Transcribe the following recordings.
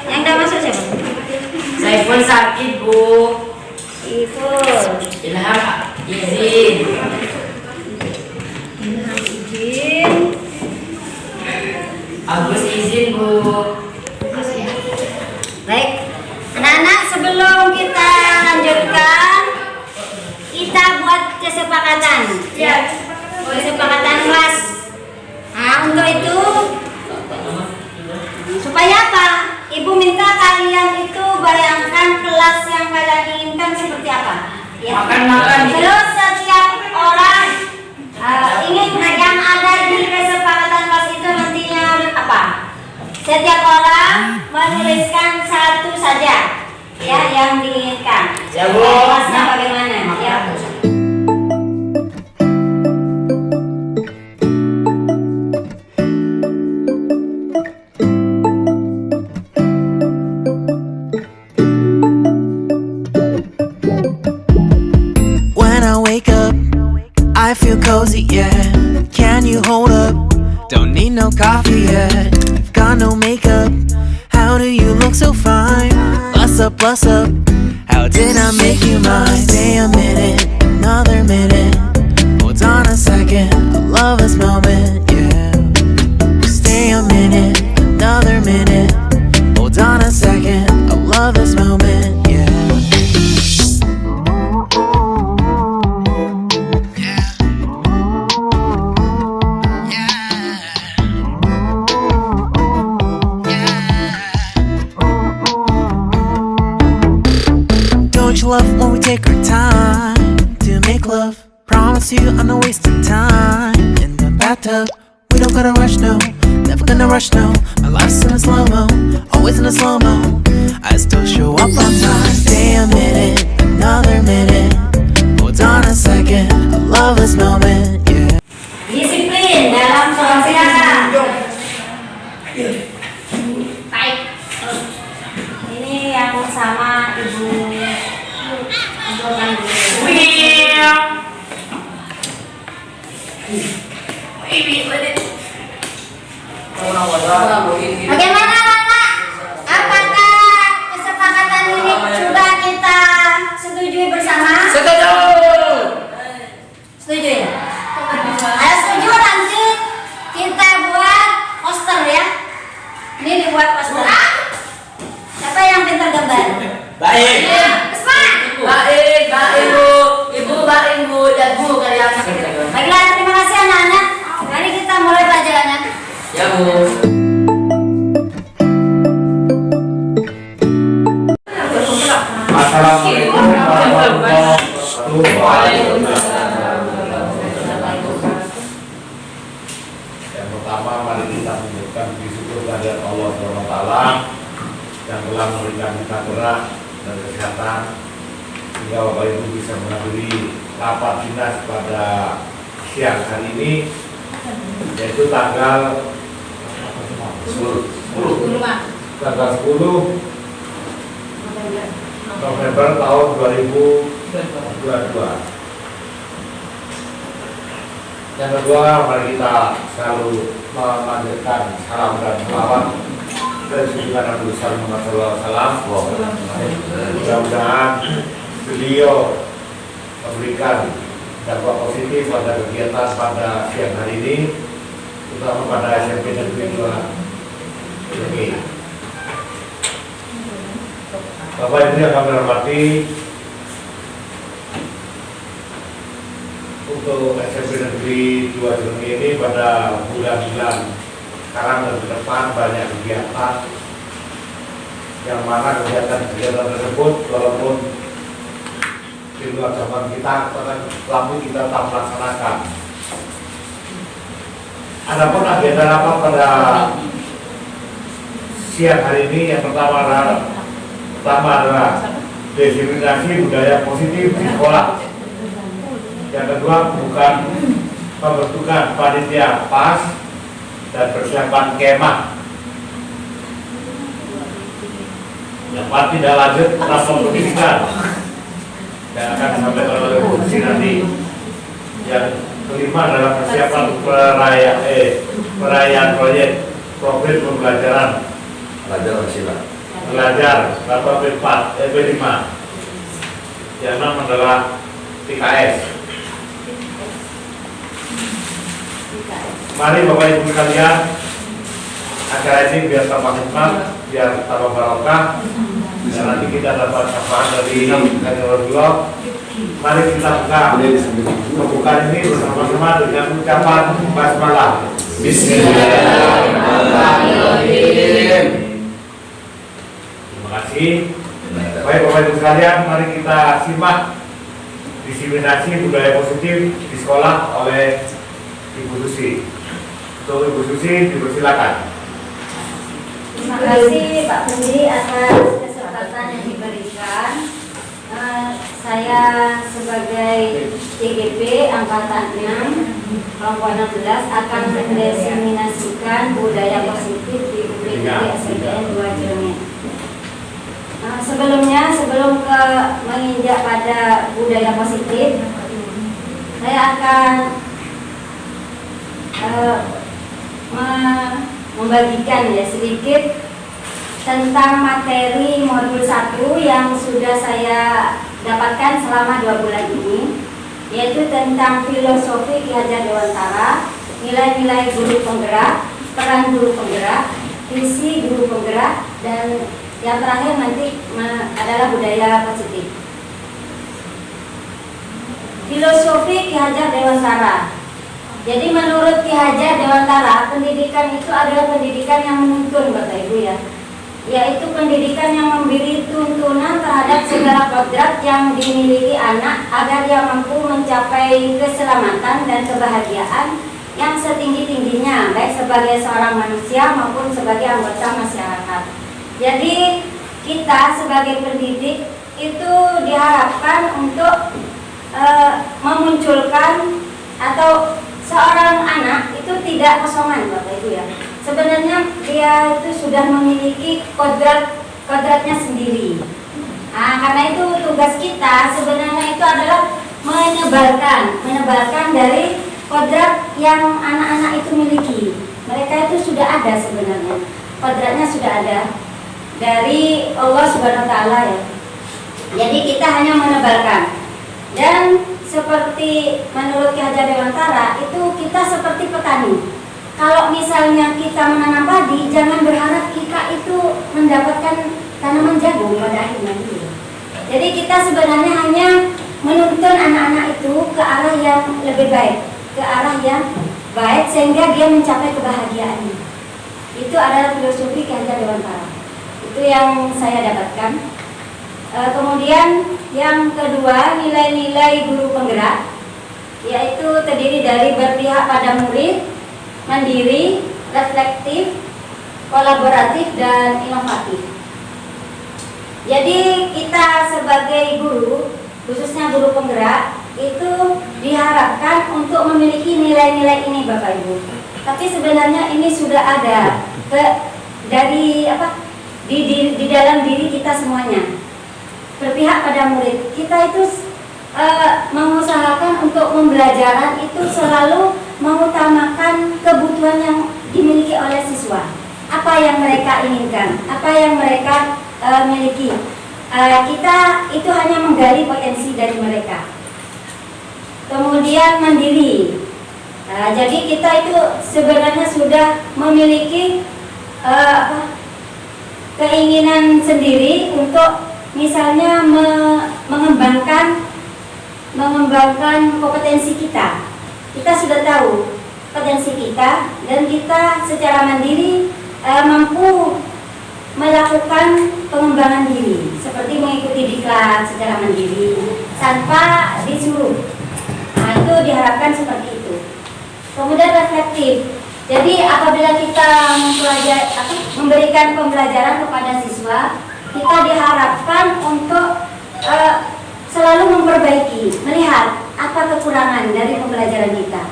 Yang udah masuk siapa? Saiful sakit, Bu. Saiful. Ilham izin. Ilham izin. Agus izin, Bu. Baik, anak-anak, sebelum kita lanjutkan, kita buat kesepakatan. Ya, kesepakatan kelas. Nah, untuk itu supaya apa? Ibu minta kalian itu bayangkan kelas yang kalian inginkan seperti apa. Ya. Makan. Terus setiap orang ingin yang ada di kesepakatan kelas itu nantinya apa? Setiap orang menuliskan satu saja ya yang diinginkan. Ya, Bu. Kelasnya bagaimana? Ya. When I wake up, I feel cozy, yeah. Can you hold up? Don't need no coffee yet. You've got no makeup. How do you look so fine? Bust up, bust up. How did I make you mine? Stay a minute, another minute. Hold on a second, I love this moment, yeah. Stay a minute, another minute. Hold on a second, I love this moment, yeah. Don't you love when we take our time to make love? Promise you I'm not wasting time in the bathtub. We don't gotta rush, no. Never gonna rush, no. My life's in a slow-mo, always in a slow-mo. I still show up on time. Stay a minute, another minute. Hold on a second, I love this moment, yeah. Disiplin dalam kelasnya. Baik. Ini yang sama Ibu. Bagaimana anak-anak? Apakah kesepakatan ini sudah kita setujui bersama? Setuju. Setuju ya? Ayo setuju, nanti kita buat poster ya. Ini dibuat poster. Siapa yang pintar gambar? Baik. Baik, Bu. Ibu baik, Bu. Dan Bu kalian. Baiklah, terima kasih anak-anak. Mari kita mulai pelajarannya. Ya, Bu. Assalamualaikum warahmatullahi wabarakatuh. Yang pertama, mari kita mengucapkan puji syukur kepada Allah SWT yang telah memberikan kita gerak dan kesehatan sehingga Bapak Ibu bisa menghadiri rapat dinas pada siang hari ini, yaitu tanggal 10 November tahun 2022. Yang kedua, mari kita selalu memanjatkan salam dan selawat dari junjungan Nabi Muhammad SAW. Mudah-mudahan beliau memberikan dampak positif pada kegiatan pada siang hari ini, terutama pada SMP Negeri 2 ini. Bapak Ibu yang kami hormati, untuk SMP Negeri 2 Jember ini pada bulan-bulan sekarang dan ke depan banyak kegiatan yang mana kegiatan tersebut walaupun di luar zaman kita tapi kita tetap melaksanakan. Adapun agenda rapat pada siang hari ini yang pertama adalah diseminasi budaya positif di sekolah. Yang kedua, bukan pembentukan panitia PAS dan persiapan kemah. Yang keempat, tidak lanjut rapat pendidikan yang akan disampaikan oleh Bu Sri nanti. Yang kelima adalah persiapan perayaan proyek progres pembelajaran Belajar sila. Belajar Bapak B5. Yang 6 adalah PKS. Mari Bapak Ibu sekalian, acara ini biar tambah hikmat, biar tambah barokah, dan nanti kita dapat manfaat dari Rasulullah. Mari kita buka pembukaan ini bersama-sama dengan ucapan basmalah. Bismillahirrahmanirrahim. Terima kasih. Baik Bapak Ibu sekalian, mari kita simak diseminasi budaya positif di sekolah oleh Ibu Susi. Untuk Ibu Susi dipersilakan. Terima kasih Pak Pendiri atas kesempatan yang diberikan. Saya sebagai TGP Angkatan 6 kelompok 16 akan mendiseminasikan budaya positif di UPT SMPN 2 Cileunyi. Sebelum menginjak pada budaya positif, saya akan membagikan ya sedikit tentang materi modul 1 yang sudah saya dapatkan selama 2 bulan ini, yaitu tentang filosofi Ki Hajar Dewantara, nilai-nilai guru penggerak, peran guru penggerak, visi guru penggerak, dan yang terakhir nanti adalah budaya positif. Filosofi Ki Hajar Dewantara. Jadi menurut Ki Hajar Dewantara, pendidikan itu adalah pendidikan yang menuntun, Bapak Ibu ya, yaitu pendidikan yang memberi tuntunan terhadap segala kodrat yang dimiliki anak agar dia mampu mencapai keselamatan dan kebahagiaan yang setinggi-tingginya, baik sebagai seorang manusia maupun sebagai anggota masyarakat. Jadi kita sebagai pendidik itu diharapkan untuk memunculkan atau seorang anak itu tidak kosongan, Bapak Ibu ya. Sebenarnya dia itu sudah memiliki kodratnya sendiri. Nah, karena itu tugas kita sebenarnya itu adalah menebalkan dari kodrat yang anak-anak itu miliki. Mereka itu sudah ada sebenarnya, kodratnya sudah ada dari Allah Subhanahu Wa Taala ya. Jadi kita hanya menebalkan. Dan seperti menurut Ki Hajar Dewantara itu kita seperti petani. Kalau misalnya kita menanam padi, jangan berharap kita itu mendapatkan tanaman jagung pada akhirnya. Jadi kita sebenarnya hanya menuntun anak-anak itu ke arah yang lebih baik, ke arah yang baik sehingga dia mencapai kebahagiaannya. Itu adalah filosofi Ki Hajar Dewantara. Itu yang saya dapatkan. Kemudian yang kedua, nilai-nilai guru penggerak, yaitu terdiri dari berpihak pada murid, mandiri, reflektif, kolaboratif, dan inovatif. Jadi kita sebagai guru, khususnya guru penggerak, itu diharapkan untuk memiliki nilai-nilai ini, Bapak Ibu. Tapi sebenarnya ini sudah ada di dalam diri kita semuanya. Berpihak pada murid, kita itu mengusahakan untuk pembelajaran itu selalu mengutamakan kebutuhan yang dimiliki oleh siswa. Apa yang mereka inginkan, apa yang mereka miliki. Kita itu hanya menggali potensi dari mereka. Kemudian mandiri. Jadi kita itu sebenarnya sudah memiliki keinginan sendiri untuk misalnya mengembangkan kompetensi kita. Kita sudah tahu potensi kita dan kita secara mandiri mampu melakukan pengembangan diri, seperti mengikuti diklat secara mandiri tanpa disuruh. Nah, itu diharapkan seperti itu. Kemudian reflektif. Jadi apabila kita memberikan pembelajaran kepada siswa, kita diharapkan untuk selalu memperbaiki, melihat apa kekurangan dari pembelajaran kita,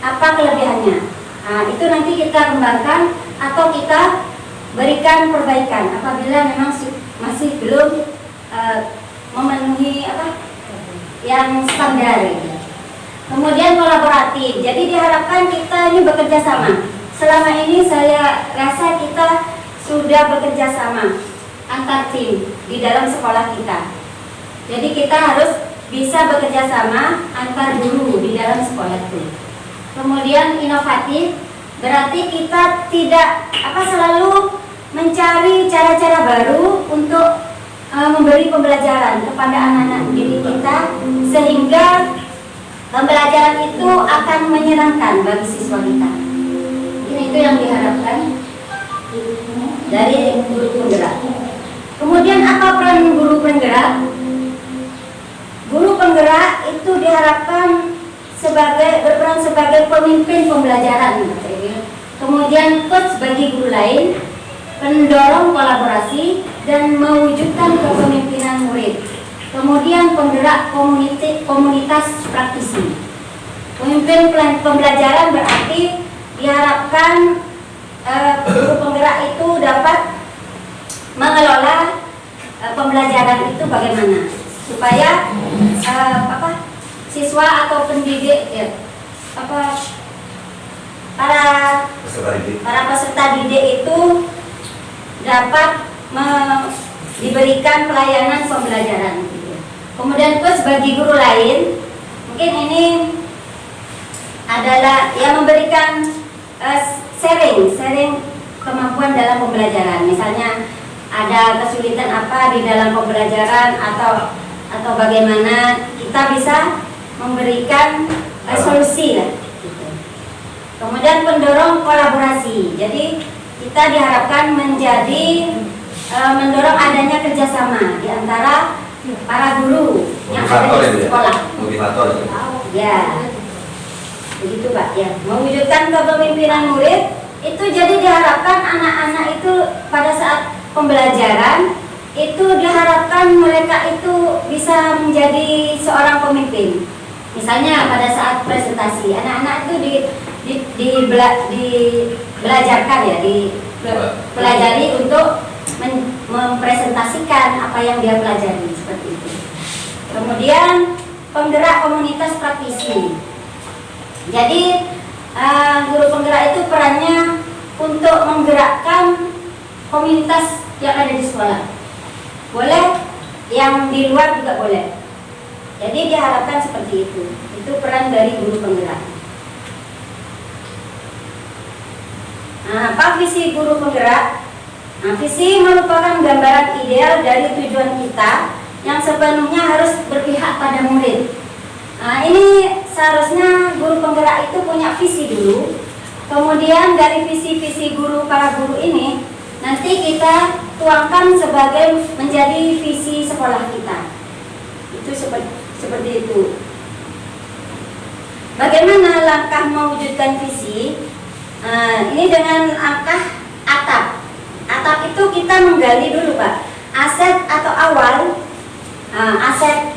apa kelebihannya. Nah, itu nanti kita kembangkan atau kita berikan perbaikan apabila memang masih belum memenuhi yang standar. Kemudian kolaboratif. Jadi diharapkan kita ini bekerja sama. Selama ini saya rasa kita sudah bekerja sama antar tim di dalam sekolah kita. Jadi kita harus bisa bekerja sama antar guru di dalam sekolah itu. Kemudian inovatif berarti kita tidak selalu mencari cara-cara baru untuk memberi pembelajaran kepada anak-anak didik kita sehingga pembelajaran itu akan menyenangkan bagi siswa kita. Itu yang diharapkan dari guru penggerak. Kemudian apa peran guru penggerak? Guru penggerak itu diharapkan berperan sebagai pemimpin pembelajaran. Kemudian coach bagi guru lain, pendorong kolaborasi dan mewujudkan kepemimpinan murid. Kemudian penggerak komunitas praktisi. Pemimpin pembelajaran berarti diharapkan guru penggerak itu dapat mengelola pembelajaran itu bagaimana supaya siswa atau pendidik para peserta didik itu dapat diberikan pelayanan pembelajaran. Kemudian coach bagi guru lain, mungkin ini adalah yang memberikan sharing kemampuan dalam pembelajaran. Misalnya ada kesulitan apa di dalam pembelajaran atau bagaimana kita bisa memberikan solusi lah. Gitu. Kemudian pendorong kolaborasi. Jadi kita diharapkan mendorong adanya kerjasama di antara para guru yang ada di sekolah. Motivator. Ya, begitu Pak. Ya, mewujudkan kepemimpinan murid itu jadi diharapkan anak-anak itu pada saat pembelajaran itu diharapkan mereka itu bisa menjadi seorang pemimpin. Misalnya pada saat presentasi, anak-anak itu dibelajarkan ya, dipelajari untuk mempresentasikan apa yang dia pelajari seperti itu. Kemudian penggerak komunitas praktisi. Jadi guru penggerak itu perannya untuk menggerakkan komunitas yang ada di sekolah. Boleh, yang di luar juga boleh. Jadi diharapkan seperti itu. Itu peran dari guru penggerak. Nah, apa visi guru penggerak? Nah, visi merupakan gambaran ideal dari tujuan kita yang sepenuhnya harus berpihak pada murid. Nah, ini seharusnya guru penggerak itu punya visi dulu. Kemudian dari visi-visi para guru ini nanti kita tuangkan sebagai menjadi visi sekolah kita. Itu seperti itu. Bagaimana langkah mewujudkan visi? Ini dengan langkah atap. Atap itu kita menggali dulu Pak. Aset atau awal. Aset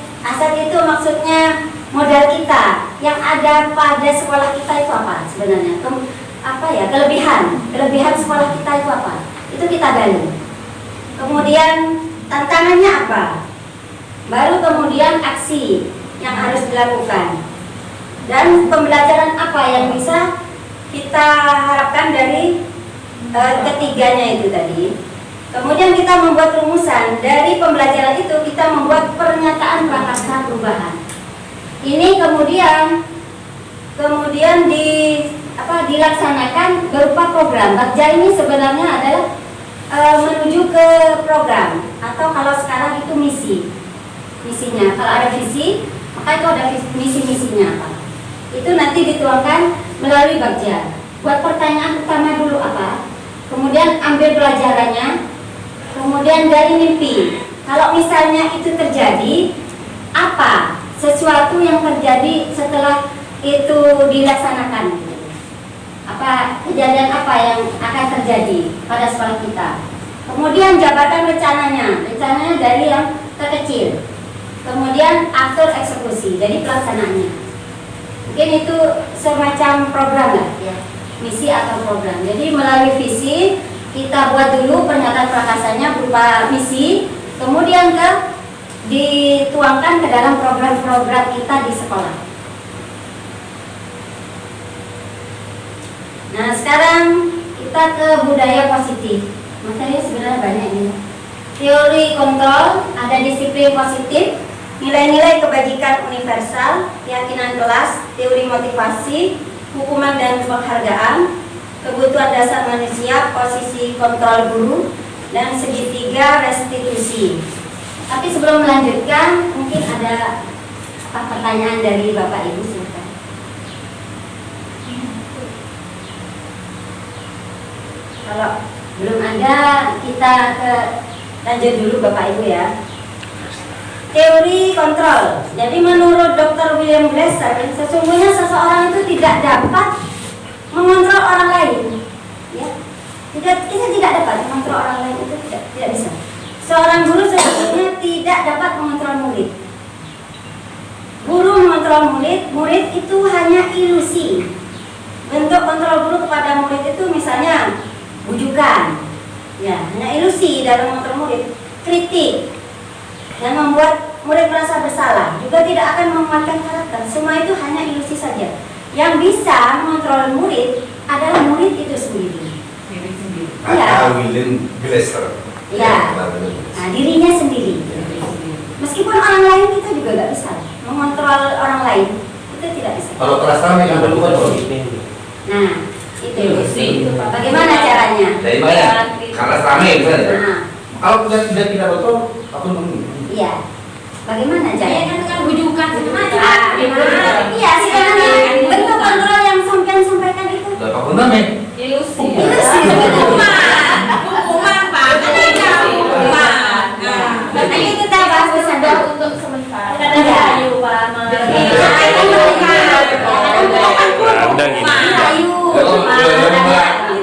itu maksudnya modal kita yang ada pada sekolah kita itu apa sebenarnya? Kelebihan sekolah kita itu apa? Itu kita gali. Kemudian tantangannya apa? Baru kemudian aksi yang harus dilakukan. Dan pembelajaran apa yang bisa kita harapkan dari ketiganya itu tadi. Kemudian kita membuat rumusan. Dari pembelajaran itu kita membuat pernyataan prakarsa perubahan. Ini kemudian dilaksanakan berupa program. Bagja ini sebenarnya adalah menuju ke program atau kalau sekarang itu misinya. Kalau ada visi, maka itu ada misi-misinya apa. Itu nanti dituangkan melalui bagja. Buat pertanyaan pertama dulu apa, kemudian ambil pelajarannya, kemudian dari mimpi. Kalau misalnya itu terjadi, apa sesuatu yang terjadi setelah itu dilaksanakan? Apa kejadian apa yang akan terjadi pada sekolah kita? Kemudian jabatan rencananya dari yang terkecil. Kemudian atur eksekusi, jadi pelaksanaannya. Mungkin itu semacam program lah ya, misi atau program. Jadi melalui visi kita buat dulu pernyataan prakarsanya berupa misi, kemudian dituangkan ke dalam program-program kita di sekolah. Nah, sekarang kita ke budaya positif Materinya sebenarnya banyak ini. Teori kontrol, ada disiplin positif, nilai-nilai kebajikan universal, keyakinan kelas, teori motivasi, hukuman dan penghargaan, kebutuhan dasar manusia, posisi kontrol guru, dan segitiga restitusi. Tapi sebelum melanjutkan, mungkin ada pertanyaan dari Bapak Ibu, silakan. Kalau belum ada, kita lanjut dulu Bapak Ibu ya. Teori kontrol. Jadi menurut Dr. William Glasser, sesungguhnya seseorang itu tidak dapat mengontrol orang lain. Ya. Kita tidak dapat mengontrol orang lain, itu tidak bisa. Seorang guru sesungguhnya tidak dapat mengontrol murid. Guru mengontrol murid, murid itu hanya ilusi. Bentuk kontrol guru kepada murid itu misalnya bujukan, ya, hanya ilusi dalam mengontrol murid. Kritik dan membuat murid merasa bersalah, juga tidak akan menguatkan karakter. Semua itu hanya ilusi saja. Yang bisa mengontrol murid adalah murid itu sendiri. Kata William Glasser. Ya, nah, dirinya sendiri. Meskipun orang lain kita juga nggak bisa mengontrol orang lain, itu tidak bisa. Kalau kelas kami yang berbukan Nah, itu bagaimana caranya? dari mana? Karena rame misalnya. Nah, Kalau tidak betul, aku nunggu. iya. Bagaimana caranya? kan dengan bujukan macam Iya, sebenarnya bentuk kontrol yang sampean sampaikan itu Udah apa pun namanya? ilusi. ilusi. Hukuman Pak. Hukuman. Nanti kita bahas ke sana. Untuk sementara. Iya. Kadang ini. Ayu.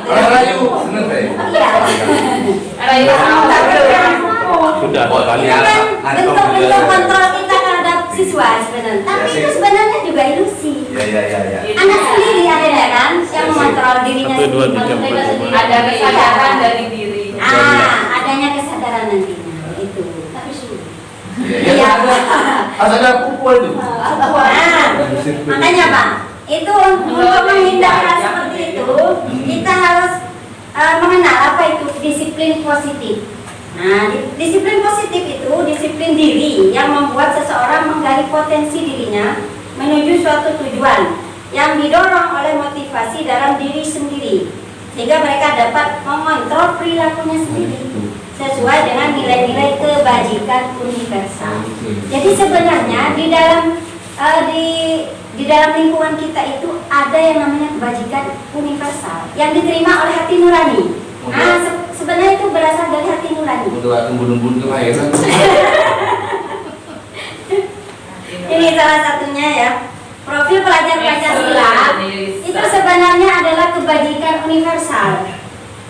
Orang Melayu, seneng deh. Iya. Sudah Oh, kali. iya. Bentuk kontrol kita terhadap siswa sebenarnya. Tapi itu sebenarnya juga ilusi. Ya. Anak sendiri ada kan yang mengontrol dirinya 1, 2, 3, sendiri. 4. Ada kesadaran dari diri. Adanya kesadaran nantinya itu. Tapi sulit. Iya. Asal ada pukul itu. Makanya Pak, itu untuk menghindar hal seperti itu, kita harus mengenal apa itu disiplin positif. Nah, disiplin positif itu disiplin diri yang membuat seseorang menggali potensi dirinya menuju suatu tujuan yang didorong oleh motivasi dalam diri sendiri, sehingga mereka dapat mengontrol perilakunya sendiri sesuai dengan nilai-nilai kebajikan universal. Jadi sebenarnya di dalam lingkungan kita itu ada yang namanya kebajikan universal yang diterima oleh hati nurani. Nah, sebenarnya itu berasal dari hati nurani. Untuk embun-embun kelahiran. Ini salah satunya ya. Profil pelajar Pancasila itu sebenarnya adalah kebajikan universal.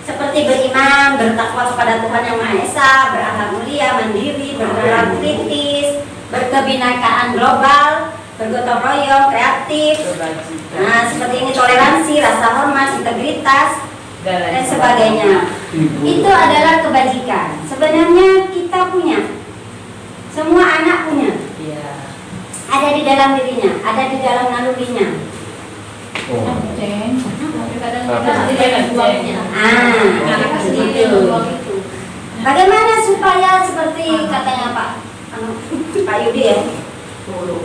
Seperti beriman, bertakwa kepada Tuhan Yang Maha Esa, berakhlak mulia, mandiri, berperilaku kritis, berkebinekaan global, bergotong royong, kreatif. Nah, seperti ini toleransi, rasa hormat, integritas, dan sebagainya. Itu adalah kebajikan. Sebenarnya kita punya, semua anak punya. Ada di dalam dirinya, ada di dalam nalurinya. Itu. Bagaimana supaya seperti katanya Pak Yudi ya?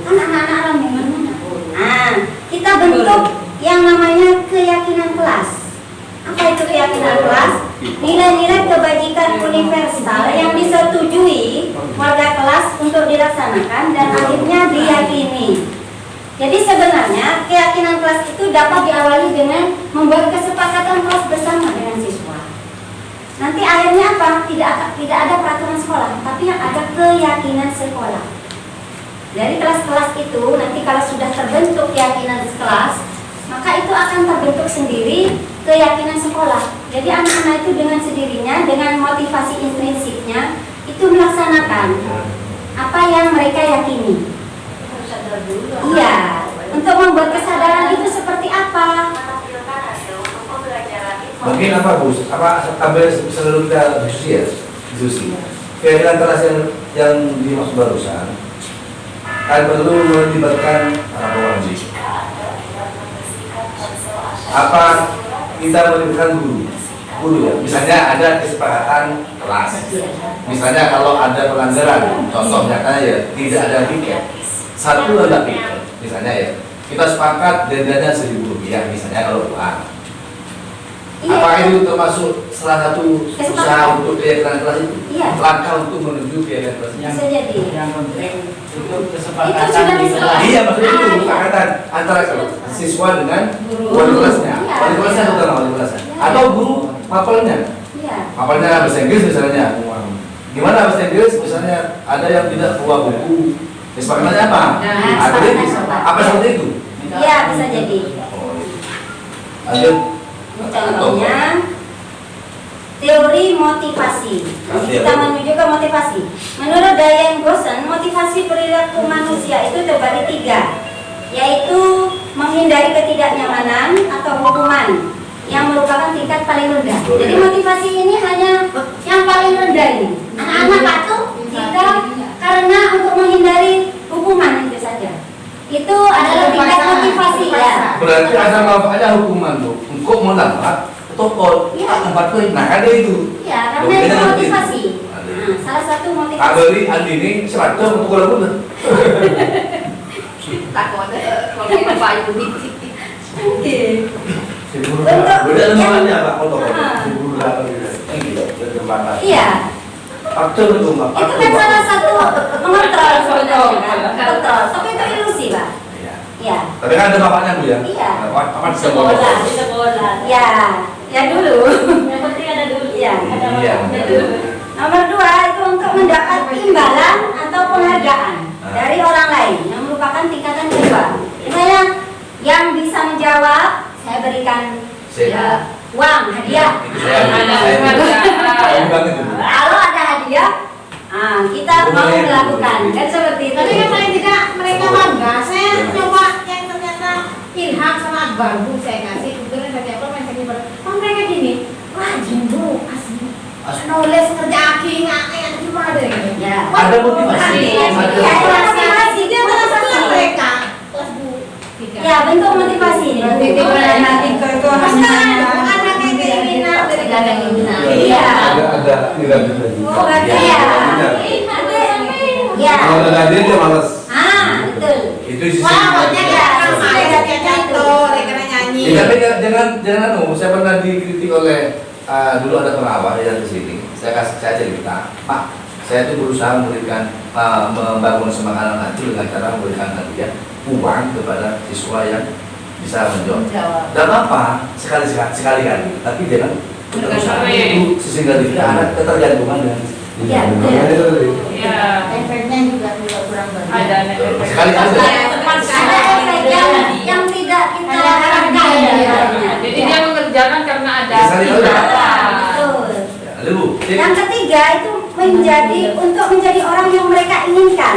Kan anak-anak orang yang mana? Nah, kita bentuk yang namanya keyakinan kelas. Apa itu keyakinan kelas? Nilai-nilai kebajikan universal yang disetujui warga kelas untuk dilaksanakan dan akhirnya diyakini. Jadi sebenarnya keyakinan kelas itu dapat diawali dengan membuat kesepakatan kelas bersama dengan siswa. Nanti akhirnya apa? Tidak ada peraturan sekolah, tapi yang ada keyakinan sekolah. Dari kelas-kelas itu nanti kalau sudah terbentuk keyakinan kelas, maka itu akan terbentuk sendiri keyakinan sekolah. Jadi anak-anak itu dengan sendirinya, dengan motivasi intrinsiknya, itu melaksanakan apa yang mereka yakini. Iya, untuk membuat kesadaran itu seperti apa? Mungkin apa Bu? Apa ambil sebelum kita diskusi. Keyakinan kelas yang dimaksud barusan kan perlu melibatkan para pewaji. Apa kita melibatkan guru? guru ya. Misalnya ada kesepakatan kelas. Misalnya kalau ada pelanggaran, contoh nyatanya ya tidak ada piket, satu ada piket. Misalnya ya kita sepakat dendanya Rp1.000 misalnya kalau uang. Iya. Apakah itu termasuk salah satu usaha untuk kegiatan kelas itu? Iya. Langkah untuk menuju kegiatan kelas itu. Bisa jadi. Yang penting itu Itu kesepakatan sudah di kelas. Iya, maksudnya itu kesepakatan antara siswa dengan wali kelasnya. Iya. Wali kelasnya atau wali kelasnya? Iya. Atau guru mapelnya. Iya. Mapelnya bahasa Inggris misalnya. Gimana bahasa Inggris? Misalnya ada yang tidak bawa buku. Kesepakatannya apa? Nah, Artinya kesepakatan apa seperti itu? Iya, bisa jadi. Oh, lanjut. Contohnya teori motivasi. Jadi kita menuju ke motivasi. Menurut Diane Gosson, motivasi perilaku manusia itu terbagi 3, yaitu menghindari ketidaknyamanan atau hukuman yang merupakan tingkat paling rendah. Jadi motivasi ini hanya yang paling rendah ini. Anak-anak patuh jika karena untuk menghindari hukuman itu saja. Itu adalah tingkat motivasi ya. Berarti ada manfaatnya hukuman tuh. Engkau mau nampak tokol, Iya. tempat tuh, nah ada itu. Ya, karena itu motivasi. Nah, salah satu motivasi. Kabeli andini seragam pukul pun. Takutnya kalau ini payu dikit. Oke. Beda namanya apa? Tokol. Ah. Iya. Faktor itu mbak. Itu kan salah satu mengontrol sebenarnya kan. Kontrol. Tapi itu ilusi, Pak. Iya. Tapi kan ada bapaknya bu ya? Iya. Apa di Sekolah, di sekolah. Ya, ya dulu. Yang penting ada dulu. Iya, ada Iya. ada dulu. Nomor 2 itu untuk mendapat imbalan atau penghargaan dari orang lain yang merupakan tingkatan kedua. Misalnya yang bisa menjawab, saya berikan uang hadiah. Itu saya bilang itu. Kalau ada hadiah, kita mau melakukan kan seperti itu. Tapi kan paling tidak mereka bangga. Saya coba yang ternyata Ilham sama Akbar Bu saya kasih kebetulan dari apa main sakit baru. Oh mereka gini, rajin Bu, asli. Nulis kerja aki yang gimana deh gitu. Ya. Ada motivasi. Iya, motivasi dia Terus motivasi. mereka kelas Bu. Ya, bentuk motivasi ini. Maksudnya ada kayak keinginan dari keinginan. Iya. Ada tidak bisa. Oh, berarti ya. Ya. Kalau ada hadiah dia malas. Betul. Itu sisi. Wah, banyak ya kan Iya. saya kayak jatuh, karena nyanyi. Ya, tapi jangan saya pernah dikritik oleh dulu ada perawat yang di sini. Saya cerita, Pak, saya itu berusaha memberikan membangun semangat anak itu dengan cara memberikan hadiah uang kepada siswa yang bisa menjawab. Dan apa sekali kali, tapi jangan berusaha itu sehingga tidak ada ketergantungan dengan. Iya. Iya. Efeknya juga kurang bagus. Ada Sekali kali. Ada efek yang tidak kita harapkan. Jadi dia mengerjakan karena ada. Sekali kali. Betul. Lalu, Yang ketiga itu untuk menjadi orang yang mereka inginkan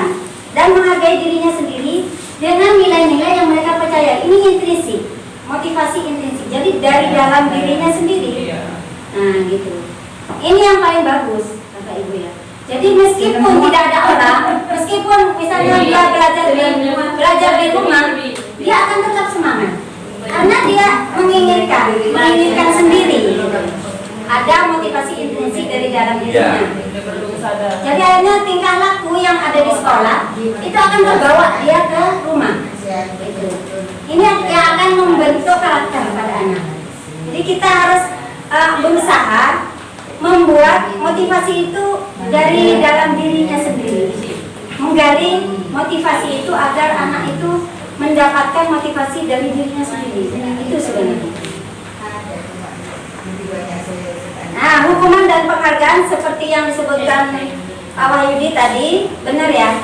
dan menghargai dirinya sendiri dengan nilai-nilai yang mereka percaya. Ini intrinsik, motivasi intrinsik. Jadi dari dalam dirinya sendiri. Nah, gitu. Ini yang paling bagus, Bapak Ibu ya. Jadi meskipun tidak ada orang, meskipun misalnya dia belajar di rumah, dia akan tetap semangat karena dia menginginkan sendiri. Ada motivasi intrinsik dari dalam dirinya. Jadi akhirnya tingkah laku yang ada di sekolah itu akan terbawa dia ke rumah. Gitu. Ini yang akan membentuk karakter pada anak. Jadi kita harus berusaha membuat motivasi itu dari dalam dirinya sendiri. Menggali motivasi itu agar anak itu mendapatkan motivasi dari dirinya sendiri. Itu sebenarnya. Nah, hukuman dan penghargaan seperti yang disebutkan Pak Wahyudi tadi, benar ya?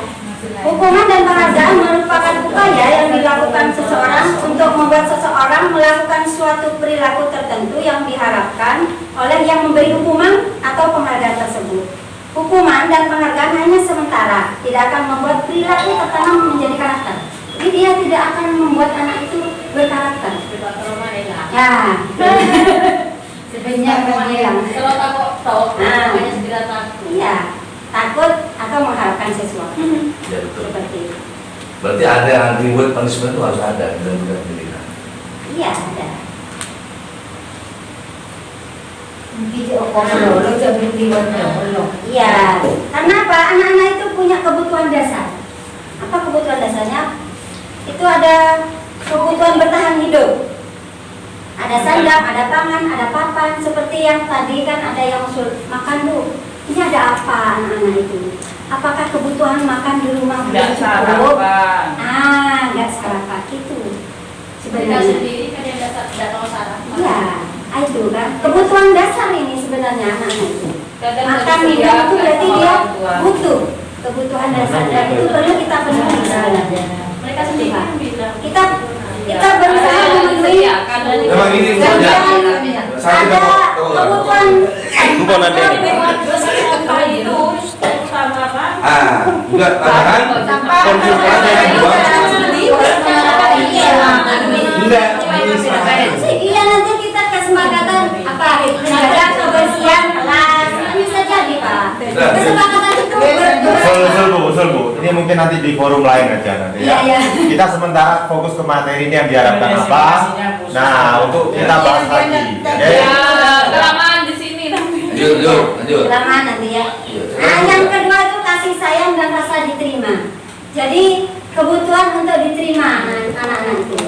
Hukuman dan penghargaan merupakan upaya yang dilakukan seseorang untuk membuat seseorang melakukan suatu perilaku tertentu yang diharapkan oleh yang memberi hukuman atau penghargaan tersebut. Hukuman dan penghargaan hanya sementara, tidak akan membuat perilaku tertanam menjadi karakter. Jadi dia tidak akan membuat anak itu berkarakter. Ya. Sebenarnya menghilang. Kalau takut tahu, makanya segera takut. Iya, takut atau mengharapkan sesuatu. Ya betul. Seperti itu. Berarti ada yang reward punishment itu harus ada dalam pendidikan. Iya, ada. Iya, karena apa? Anak-anak itu punya kebutuhan dasar. Apa kebutuhan dasarnya? Itu ada kebutuhan bertahan hidup. Ada sandang, ada pangan, ada papan. Seperti yang tadi kan ada yang usul makan bu. Ini ada apa anak-anak itu? Apakah kebutuhan makan di rumah Nggak belum cukup? sarapan. Nggak sarapan itu. Mereka Sebenarnya. sendiri kan yang nggak tahu sarapan. Iya, itu kan kebutuhan dasar ini sebenarnya anak-anak itu. Kadang Makan nggak minum itu disediakan berarti sama dia orang tua. butuh kebutuhan dasar dan itu perlu kita penuhi sebenarnya. Mereka sendiri kan bilang Kita berusaha memenuhi Memang ini saja. Saya ada kebutuhan Bukan ada ini. Juga tambahan konsultasi yang kedua. Enggak, ini silakan. Iya nanti kita kesepakatan apa menjaga kebersihan kelas ini bisa jadi pak. Kesepakatan itu Usul bu. Ini mungkin nanti di forum lain aja nanti ya. Iya. Kita sementara fokus ke materi ini yang diharapkan apa. Nah, untuk kita bahas lagi. Oke? kelamaan di sini nanti. Lanjut. lama nanti ya. Nah yang kedua itu kasih sayang dan rasa diterima. Jadi kebutuhan untuk diterima anak-anak itu.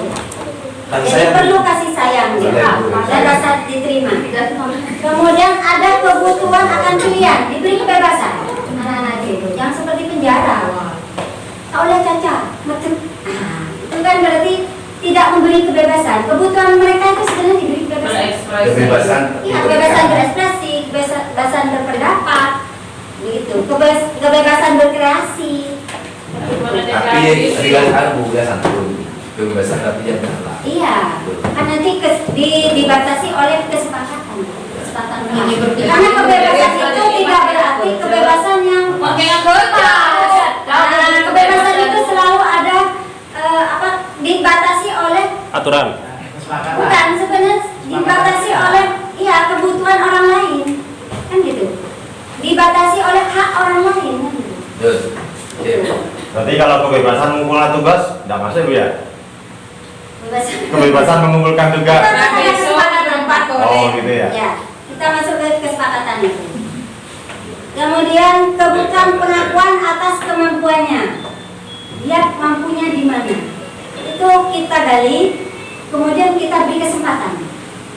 Jadi perlu kasih sayang dan rasa diterima. Kemudian ada kebutuhan akan pilihan, diberi kebebasan anak-anak itu. Yang seperti penjara. Tak boleh cacat, macam. Itu kan berarti tidak memberi kebebasan. Kebutuhan mereka itu sebenarnya diberi kebebasan. Kebebasan. Iya, kebebasan berekspresi, kebebasan berpendapat, begitu. Kebebasan berkreasi. Tapi kebebasan bukan satu. Kebebasan tapi jangan salah. Iya, kan nanti dibatasi oleh kesepakatan. Karena kebebasan itu tidak berarti kebebasan yang kebebasan itu selalu ada dibatasi oleh Aturan. bukan sebenarnya dibatasi oleh kebutuhan orang lain kan gitu, dibatasi oleh hak orang lain kan gitu. Berarti kalau kebebasan mengumpulkan tugas, tidak masuk bu ya? Kebebasan mengumpulkan tugas. Kita masuk ke kesepakatan Pak. Oh gitu ya. Ya, kita masuk ke kesepakatan itu. Kemudian kebutuhan pengakuan atas kemampuannya. Dia mampunya di mana? Itu kita gali, kemudian kita beri kesempatan.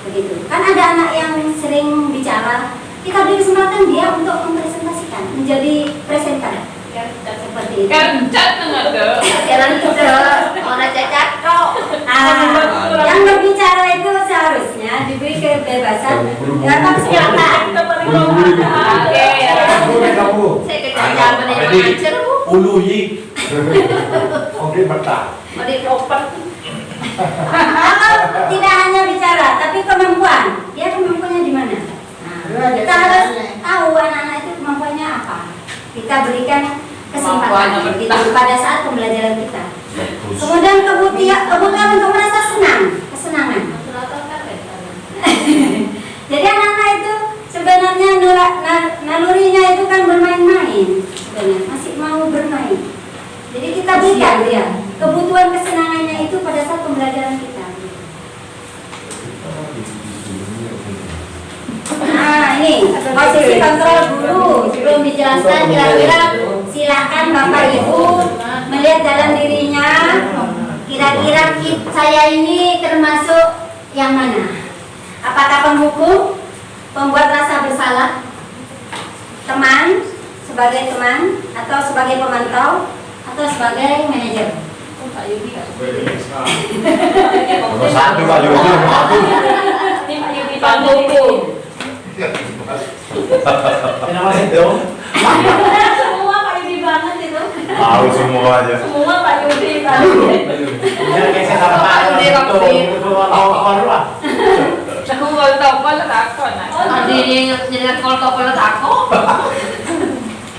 Begitu. Kan ada anak yang sering bicara, kita beri kesempatan dia untuk mempresentasikan, menjadi presenter. Seperti itu. Kerja tengah tuh. Jalan itu orang cacat kok. Yang berbicara itu seharusnya diberi kebebasan. Dapat silakan. Oke. Saya kecacat benar ngajar bu. Ulu yi. Oke betah. Mau dioper. Kalau tidak hanya bicara, tapi kemampuan. Dia kemampuannya di mana? Nah, kita harus tahu anak-anak itu kemampuannya apa. Kita berikan kesempatan gitu, pada saat pembelajaran kita. Kemudian kebutuhan untuk merasa kesenangan. Jadi anak-anak itu sebenarnya nalurinya itu kan bermain-main, sebenarnya masih mau bermain. Jadi kita berikan dia kebutuhan kesenangannya itu pada saat pembelajaran kita. Nah ini posisi kontrol guru sebelum dijelaskan kira-kira silakan Bapak Ibu melihat dalam dirinya kira-kira saya ini termasuk yang mana? Apakah penghukum, pembuat rasa bersalah, teman, sebagai teman, atau sebagai pemantau, atau sebagai manajer? Pak Yudi kan. Nomor satu Pak Yudi, nomor satu. Pak Yudi panggung. Kenapa sih dong? Semua Pak Yudi banget itu. Tahu semua aja. Semua Pak Yudi tadi. Pak Yudi Aku mau topol takon. Jadi kalau takut.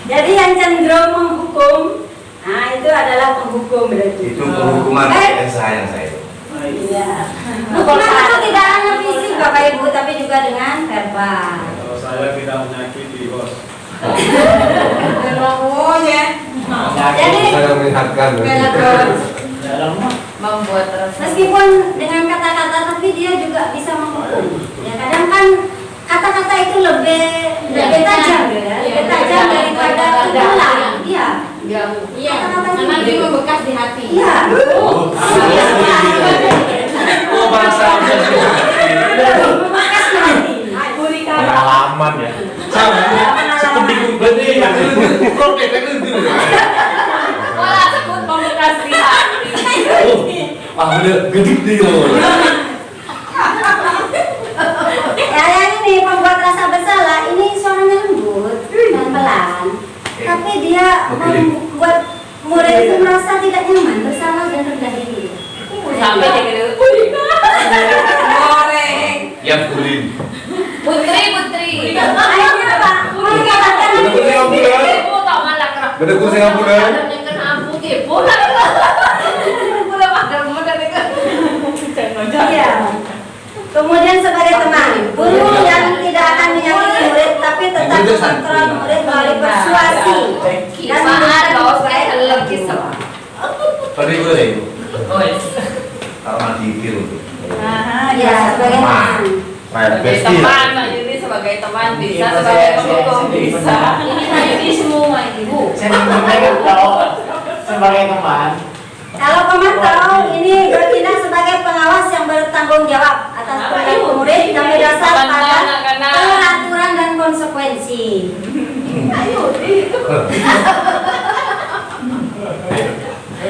Jadi yang cenderung menghukum, nah itu adalah penghukum berarti. Itu penghukuman yang saya Iya. Hukuman itu tidak hanya fisik Bapak Ibu, tapi juga dengan verbal. Kalau saya tidak menyakiti bos. Oh ya. Jadi saya melihatkan. Membuat rasa. meskipun dengan kata-kata, tapi dia juga bisa menghukum. Ya kadang kan kata-kata itu lebih tajam ya, lebih tajam daripada tulang. Iya. Iya, karena dia membekas di hati. Iya. Oh, bahasa Membekas di hati. Pengalaman ya. sama seperti berarti yang kok kayak gitu. Malah sebut membekas di hati. Ah, udah gede deh loh. Ya, yang ini membuat rasa bersalah, ini suaranya lembut, pelan-pelan. Tapi dia membuat murid itu merasa tidak nyaman, bersalah dan rendah diri. Sampai dia gitu. Goreng. Yang kulin. Putri. Akhirnya apa? Mengatakan Udah putri kamu ya? Ibu tau malah kerap. Beda kursi kamu dah. Ada yang kena ampun ibu lah. Boleh makan modal itu. iya. Kemudian sebagai teman, guru yang tidak akan menyakiti murid, tapi tetap mengontrol murid melalui persuasi dan Kisah bahwa saya lagi sama. Tadi gue deh. Oh iya. Kalau mati tiru. ya sebagai teman. Sebagai teman, Mbak Yudi sebagai teman bisa, sebagai pendukung bisa. Ini Mbak Yudi semua ibu. Saya kan tahu sebagai teman. Kalau paman tahu ini bertindak sebagai pengawas yang bertanggung jawab atas perilaku murid dan berdasar pada peraturan dan konsekuensi.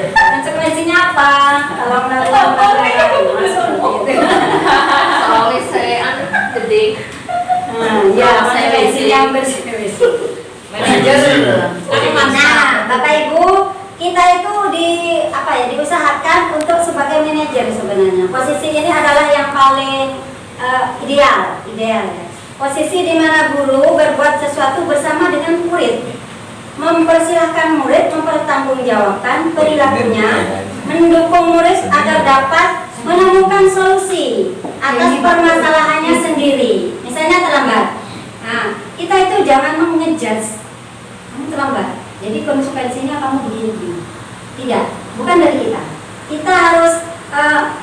Konsekuensinya apa? Kalau melakukan pelanggaran masuk gitu. Soalnya saya gede. Ya, konsekuensi yang bersih. Manajer. Nah, Bapak Ibu, kita itu diusahakan untuk sebagai manajer sebenarnya. Posisi ini adalah yang paling ideal ya. Posisi di mana guru berbuat sesuatu bersama dengan murid, mempersilahkan murid mempertanggungjawabkan perilakunya, mendukung murid agar dapat menemukan solusi atas permasalahannya sendiri. Misalnya terlambat. Nah, kita itu jangan mengejudge. Kamu terlambat. Jadi konsekuensinya kamu begini. Tidak, bukan dari kita. Kita harus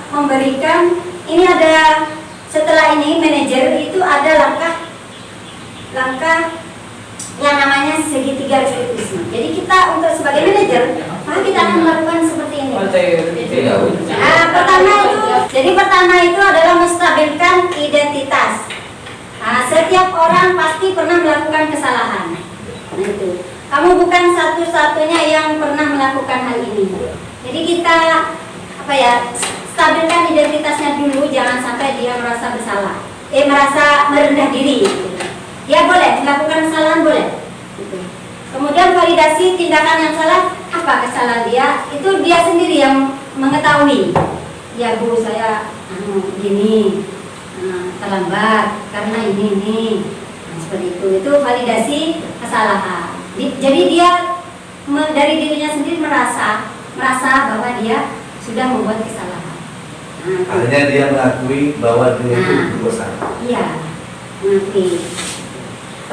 memberikan, ini ada, setelah ini manajer itu ada langkah yang namanya segitiga restitusi. Jadi kita untuk sebagai manajer, maka kita akan melakukan seperti ini. Pertama itu adalah menstabilkan identitas. Nah, setiap orang pasti pernah melakukan kesalahan. Nah, itu. Kamu bukan satu-satunya yang pernah melakukan hal ini. Jadi kita stabilkan identitasnya dulu, jangan sampai dia merasa bersalah, merasa merendah diri. Dia boleh melakukan kesalahan, boleh. Kemudian validasi tindakan yang salah, apa kesalahan dia? Itu dia sendiri yang mengetahui. Ya Bu, saya begini, terlambat karena ini. Nah, seperti itu. Itu validasi kesalahan. Jadi dia dari dirinya sendiri merasa bahwa dia sudah membuat kesalahan. Akhirnya dia mengakui bahwa dia itu bersalah. Iya, mengakui.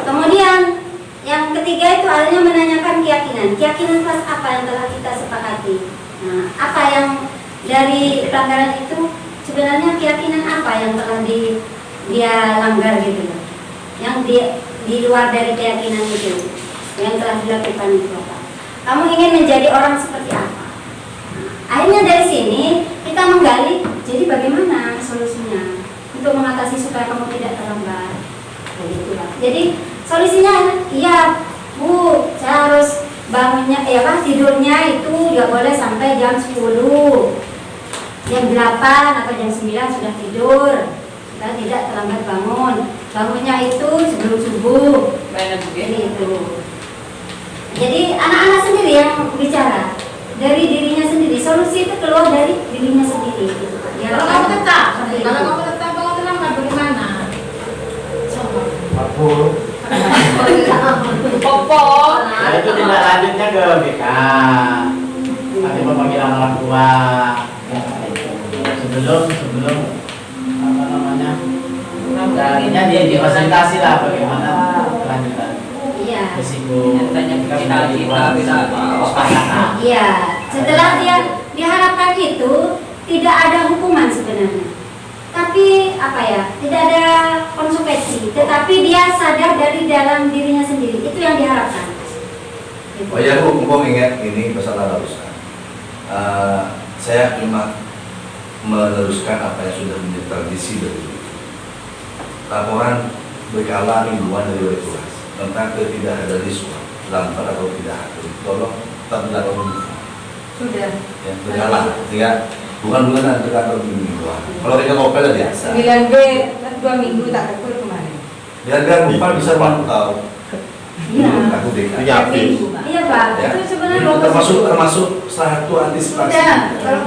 Kemudian yang ketiga itu akhirnya menanyakan keyakinan. Keyakinan kelas apa yang telah kita sepakati? Nah, apa yang dari pelanggaran itu sebenarnya keyakinan apa yang telah dia langgar gitu loh? Yang di luar dari keyakinan itu yang telah dilakukan itu apa? Kamu ingin menjadi orang seperti apa? Nah, akhirnya dari sini kita menggali. Jadi bagaimana solusinya untuk mengatasi supaya kamu tidak terlambat? Jadi solusinya, iya Bu, saya harus bangunnya, tidurnya itu nggak boleh sampai jam 10, jam 8 atau jam 9 sudah tidur, supaya tidak terlambat bangun. Bangunnya itu sebelum subuh. Jadi itu. Jadi anak-anak sendiri yang bicara dari dirinya sendiri. Solusi itu keluar dari dirinya sendiri. Ya, Kalau kamu tetap bangun terlambat bagaimana? Coba. 40. Popo. Nah, itu tindak lanjutnya ke BK. Nanti pemanggilan orang tua. Sebelum apa namanya? Artinya dia difasilitasi lah bagaimana kelanjutan. Iya. Risiko. Kita Iya. Setelah dia diharapkan itu tidak ada hukuman sebenarnya. Tapi tetapi apa ya, tidak ada konsekuensi, tetapi dia sadar dari dalam dirinya sendiri, itu yang diharapkan. Gitu. Oh ya Bu, mumpung ingat ini pesan Ustaz. Saya cuma meneruskan apa yang sudah menjadi tradisi dari dulu. Laporan berkala mingguan dari Wali Tugas tentang ketidakadilan siswa lambat atau tidak hadir. Tolong tetap dilakukan. Sudah. Ya, berkala. Sehingga bukan bulanan berkala mingguan. Kalau kita ngopel aja biasa. 9B 2 minggu tak ukur kemarin. Biar bukan bisa mantau. Iya. Aku dek. Itu yakin. Iya Pak, Ya. itu sebenarnya Itu bagus. termasuk satu antisipasi. Sudah. Kalau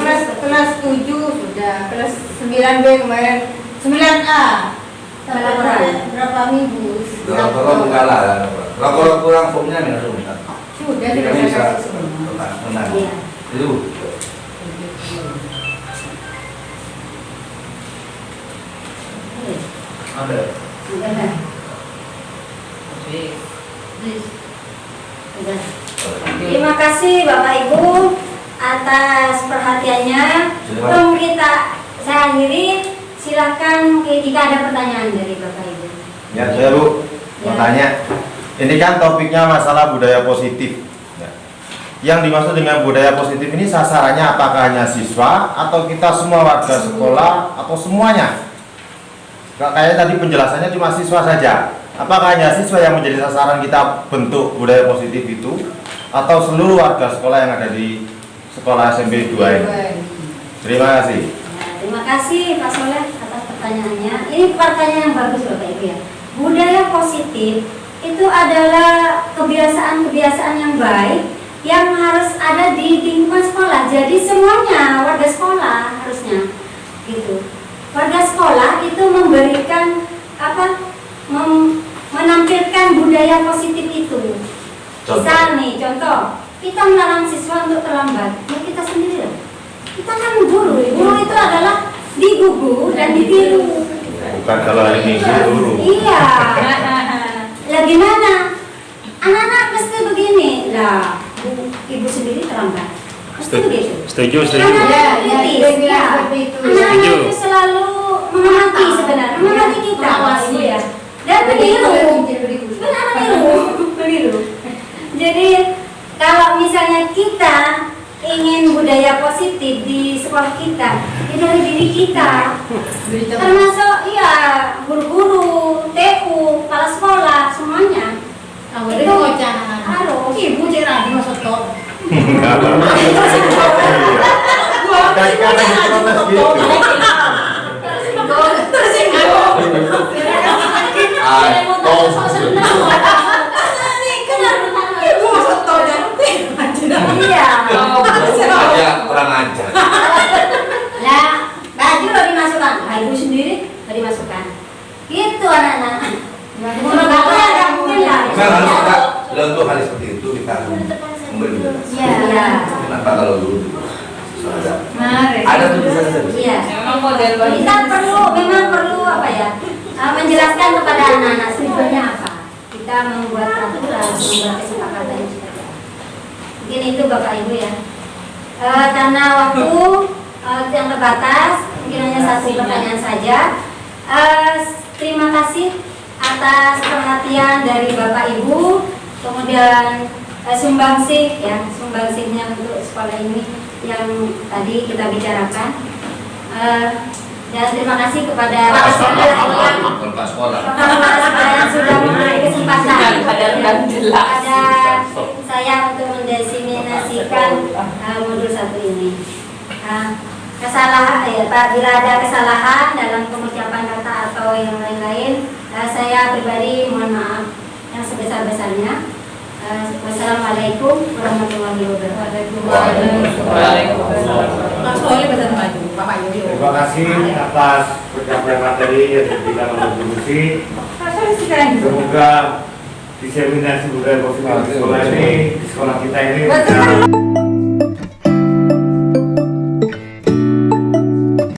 kelas 7 sudah. Kelas 9B kemarin 9A. Berapa minggu? Kalau mengalah lah. Kalau kurang formnya minta minta. Sudah Jadi sudah kami bisa saya kasih semua. menang. Iya. Itu. Ada. Udah. Udah. Terima kasih Bapak Ibu atas perhatiannya. Sebelum saya akhiri, silakan jika ada pertanyaan dari Bapak Ibu. Ya, saya Bu mau tanya. Ini kan topiknya masalah budaya positif. Ya. Yang dimaksud dengan budaya positif ini sasarannya apakah hanya siswa atau kita semua warga sekolah atau semuanya? Kayak tadi penjelasannya cuma siswa saja. Apakah hanya siswa yang menjadi sasaran kita bentuk budaya positif itu atau seluruh warga sekolah yang ada di sekolah SMP 2 ini? Terima kasih. Nah, terima kasih Pak Soleh atas pertanyaannya. Ini pertanyaan yang bagus Bapak Ibu ya. Budaya positif itu adalah kebiasaan-kebiasaan yang baik yang harus ada di lingkungan sekolah. Jadi semuanya warga sekolah harusnya gitu. Warga sekolah itu memberikan menampilkan budaya positif itu. Misal nih contoh, kita melarang siswa untuk terlambat. Ya kita sendiri lah. Kita kan guru itu adalah digugu dan ditiru. Bukan kalau hari Minggu dulu. Iya. Lah gimana? Anak-anak mesti begini. Lah, ibu sendiri terlambat. Mesti begitu. Setuju. Anak-anak Ya, kritis. dia bilang seperti itu. Anak-anak Setuju. itu selalu mengamati sebenarnya, mengamati kita, Ibu ya. Dan meniru. Benar meniru. Jadi kalau misalnya kita ingin budaya positif di sekolah kita, ya dari diri kita, termasuk iya guru-guru, TU, kepala sekolah semuanya. Itu harus. Ibu cerah di masa tua. Dari kata diprotes gitu. Iya. Aja kurang ajar. Nah, baju lo dimasukkan, ibu sendiri lo dimasukkan. Gitu anak-anak. Menurut aku ya nggak mungkin lah. Memang harus kita untuk hal seperti itu kita memberi penjelasan. Iya. Kenapa kalau dulu ada? Mari. Ada tulisan saja. Iya. Memang model Kita memang perlu apa ya? Menjelaskan kepada anak-anak sebetulnya apa. Kita membuat peraturan, membuat kesepakatan seperti apa. Mungkin itu Bapak Ibu ya. Karena waktu yang terbatas, mungkin hanya satu pertanyaan saja. Terima kasih atas perhatian dari Bapak Ibu, kemudian sumbangsihnya untuk sekolah ini yang tadi kita bicarakan. Dan terima kasih kepada Pak Soleh Kepala sekolah. yang sudah memberi kesempatan dan jelas. kepada saya untuk mendesimasikan modul 1 ini. Kesalahan ya Pak, bila ada kesalahan dalam pengucapan kata atau yang lain-lain, saya pribadi mohon maaf yang sebesar-besarnya. Wassalamualaikum warahmatullahi wabarakatuh. Terima kasih atas pencapaian materi yang diberikan oleh Bu Lucy. Semoga diseminasi budaya positif di sekolah ini, di sekolah kita ini bisa